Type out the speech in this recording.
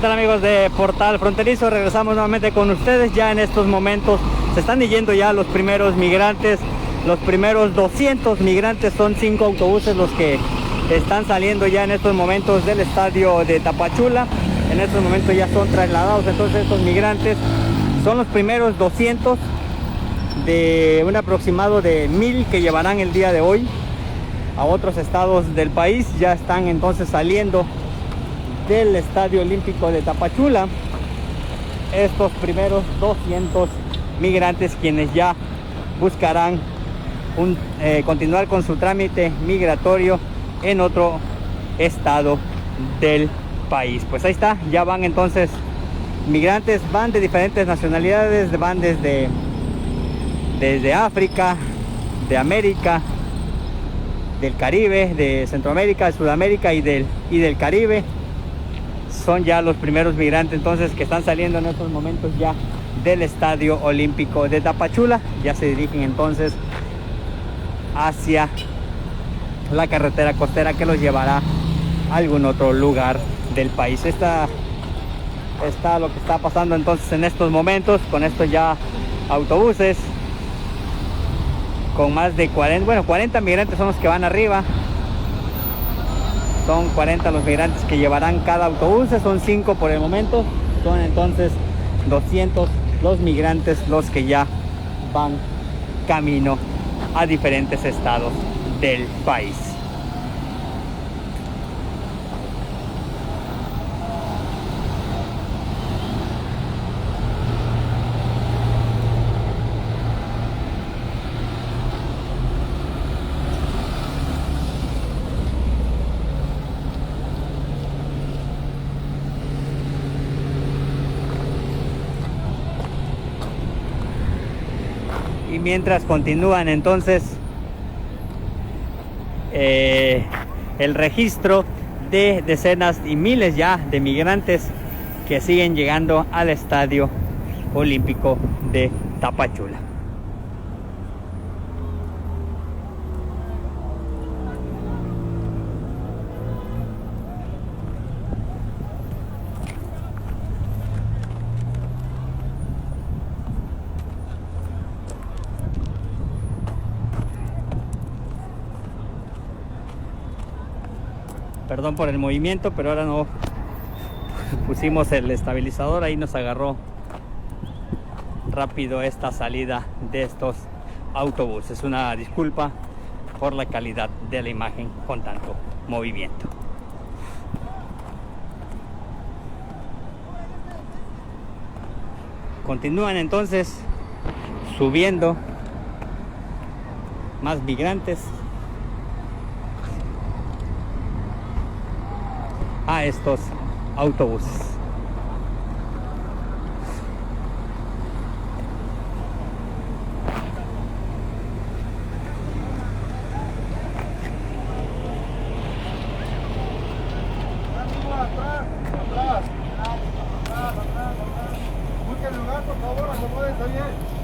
tal, amigos de Portal Fronterizo? Regresamos nuevamente con ustedes. Ya en estos momentos se están yendo ya los primeros migrantes. Los primeros 200 migrantes, son 5 autobuses los que están saliendo ya en estos momentos del estadio de Tapachula. En estos momentos ya son trasladados entonces estos migrantes. Son los primeros 200 de un aproximado de 1000 que llevarán el día de hoy a otros estados del país. Ya están entonces saliendo del Estadio Olímpico de Tapachula estos primeros 200 migrantes, quienes ya buscarán continuar con su trámite migratorio en otro estado del país. Pues ahí está, ya van entonces migrantes, van de diferentes nacionalidades, van desde África, de América, del Caribe, de Centroamérica, de Sudamérica y del Caribe. Son ya los primeros migrantes entonces que están saliendo en estos momentos ya del Estadio Olímpico de Tapachula. Ya se dirigen entonces hacia la carretera costera que los llevará a algún otro lugar del país. Está lo que está pasando entonces en estos momentos con estos ya autobuses con más de 40 migrantes son los que van arriba. Son 40 los migrantes que llevarán cada autobús, son 5 por el momento. Son entonces 200 los migrantes los que ya van camino a diferentes estados del país. Y mientras continúan entonces el registro de decenas y miles ya de migrantes que siguen llegando al Estadio Olímpico de Tapachula. Perdón por el movimiento, pero ahora no pusimos el estabilizador, ahí nos agarró rápido esta salida de estos autobuses. Una disculpa por la calidad de la imagen con tanto movimiento. Continúan entonces subiendo más migrantes a estos autobuses. Busquen lugar, por favor, acomódense bien.